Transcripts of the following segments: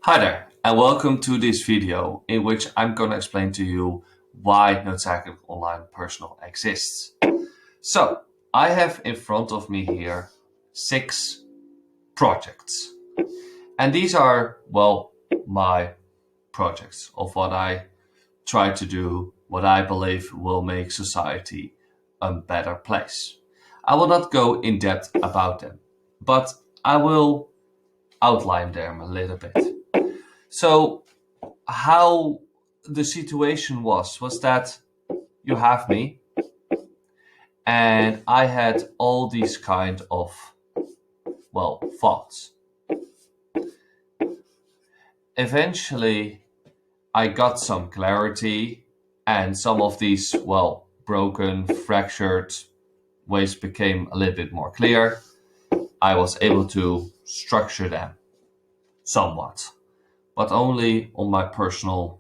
Hi there, and welcome to this video in which I'm going to explain to you why No Technical Online Personal exists. So, I have in front of me here 6 projects. And these are, well, my projects of what I try to do, what I believe will make society a better place. I will not go in depth about them, but I will outline them a little bit. So, how the situation was that you have me and I had all these kind of, well, thoughts. Eventually, I got some clarity and some of these, well, broken, fractured ways became a little bit more clear. I was able to structure them somewhat, but only on my personal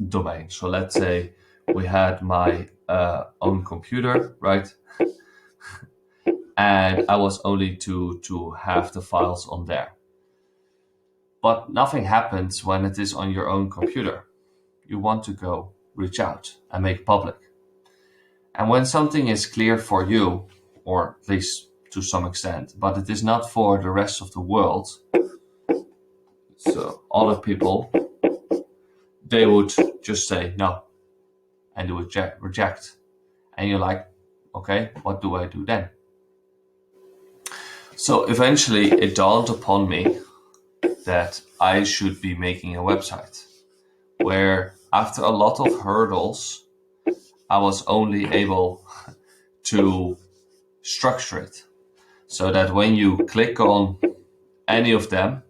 domain. So let's say we had my own computer, right? And I was only to have the files on there. But nothing happens when it is on your own computer. You want to go reach out and make public. And when something is clear for you, or at least to some extent, but it is not for the rest of the world, so other people, they would just say no, and they would reject. And you're like, okay, what do I do then? So eventually it dawned upon me that I should be making a website where after a lot of hurdles, I was only able to structure it so that when you click on any of them,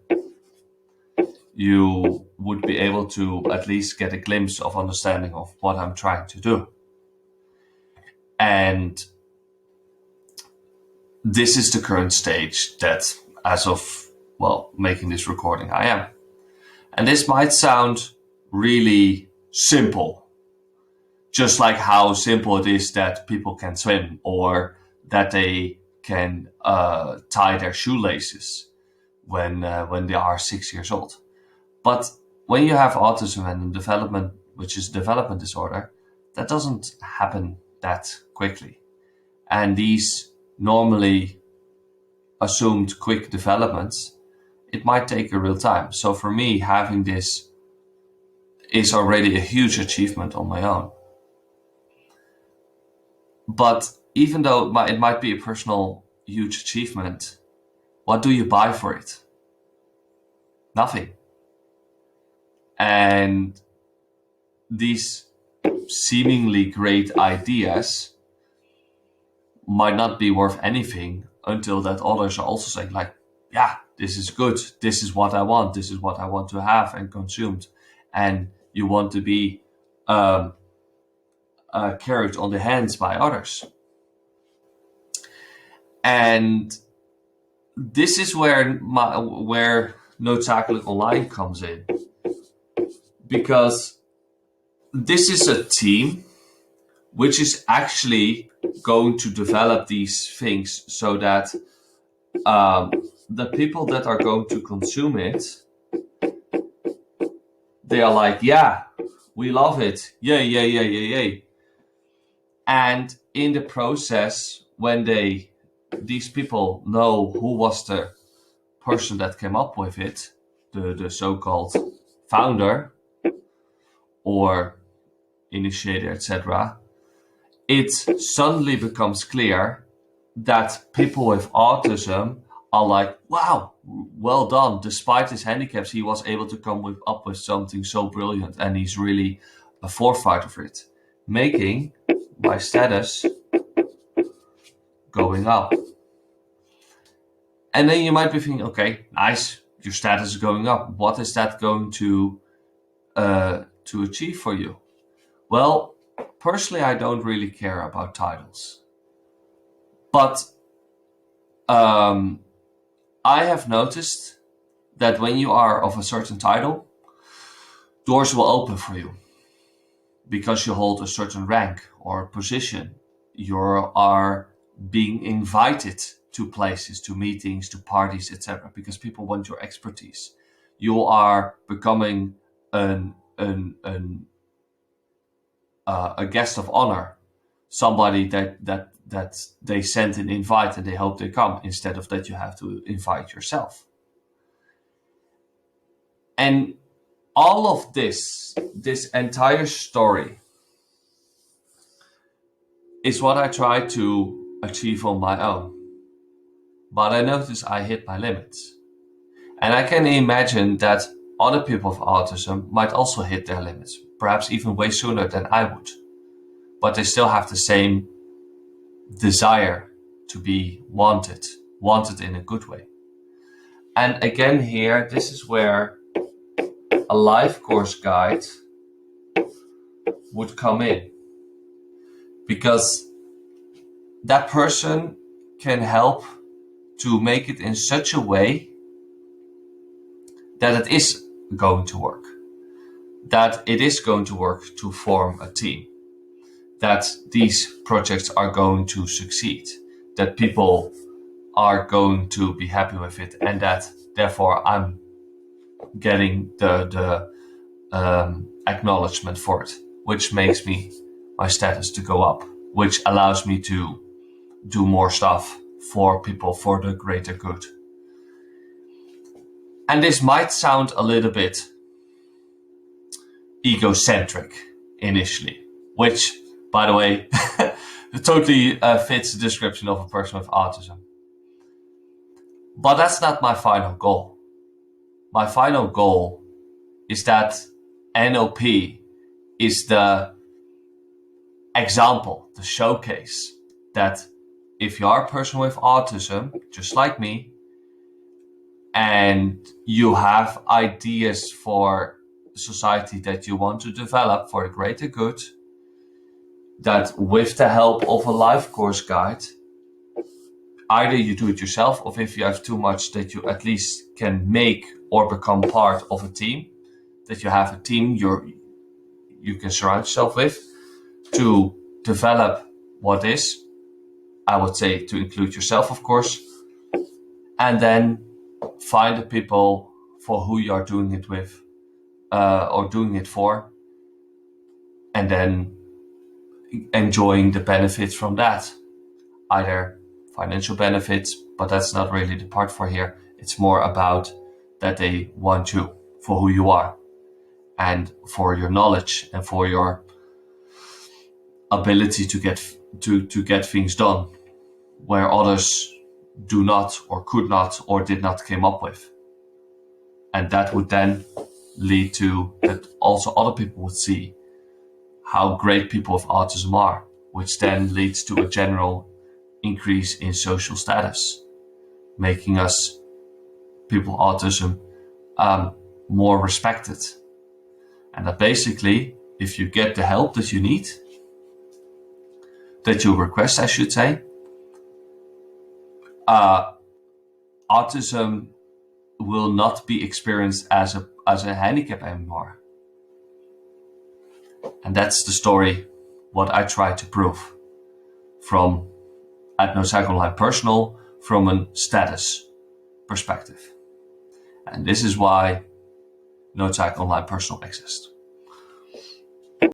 you would be able to at least get a glimpse of understanding of what I'm trying to do. And this is the current stage that, as of, well, making this recording, I am. And this might sound really simple, just like how simple it is that people can swim or that they can tie their shoelaces when they are 6 years old. But when you have autism and development, which is development disorder, that doesn't happen that quickly. And these normally assumed quick developments, it might take a real time. So for me, having this is already a huge achievement on my own. But even though it might be a personal huge achievement, what do you buy for it? Nothing. And these seemingly great ideas might not be worth anything until that others are also saying like, yeah, this is good. This is what I want. This is what I want to have and consumed. And you want to be carried on the hands by others. And this is where No Technical Online comes in. Because this is a team which is actually going to develop these things so that the people that are going to consume it, they are like, yeah, we love it. Yay, yay, yay, yay, yay. And in the process, when these people know who was the person that came up with it, the so-called founder or initiator, etc., it suddenly becomes clear that people with autism are like, wow, well done. Despite his handicaps, he was able to come up with something so brilliant, and he's really a forefighter for it, making my status going up. And then you might be thinking, okay, nice, your status is going up. What is that going to achieve for you? Well, personally, I don't really care about titles. But I have noticed that when you are of a certain title, doors will open for you because you hold a certain rank or position. You are being invited to places, to meetings, to parties, etc., because people want your expertise. you are becoming a guest of honor, somebody that they send an invite and they hope they come, instead of that you have to invite yourself. And all of this entire story is what I try to achieve on my own. But I notice I hit my limits. And I can imagine that other people with autism might also hit their limits, perhaps even way sooner than I would. But they still have the same desire to be wanted in a good way. And again here, this is where a life course guide would come in. Because that person can help to make it in such a way that it is going to work. That it is going to work to form a team. That these projects are going to succeed. That people are going to be happy with it. And that therefore I'm getting the acknowledgement for it. Which makes my status to go up. Which allows me to do more stuff for people, for the greater good. And this might sound a little bit egocentric initially, which, by the way, totally fits the description of a person with autism. But that's not my final goal. My final goal is that NOP is the example, the showcase, that if you are a person with autism, just like me, and you have ideas for society that you want to develop for the greater good, that with the help of a life course guide, either you do it yourself, or if you have too much, that you at least can make or become part of a team, that you have a team you can surround yourself with to develop what is, I would say to include yourself, of course, and then find the people for who you are doing it with, or doing it for, and then enjoying the benefits from that. Either financial benefits, but that's not really the part for here. It's more about that they want you for who you are, and for your knowledge, and for your ability to get things done where others do not, or could not, or did not came up with. And that would then lead to that also other people would see how great people with autism are, which then leads to a general increase in social status, making us, people with autism, more respected. And that basically, if you get the help that you need, that you request, I should say, autism will not be experienced as a handicap anymore. And that's the story, what I try to prove from at No Cycle Online Personal, from a status perspective. And this is why No Cycle Online Personal exists.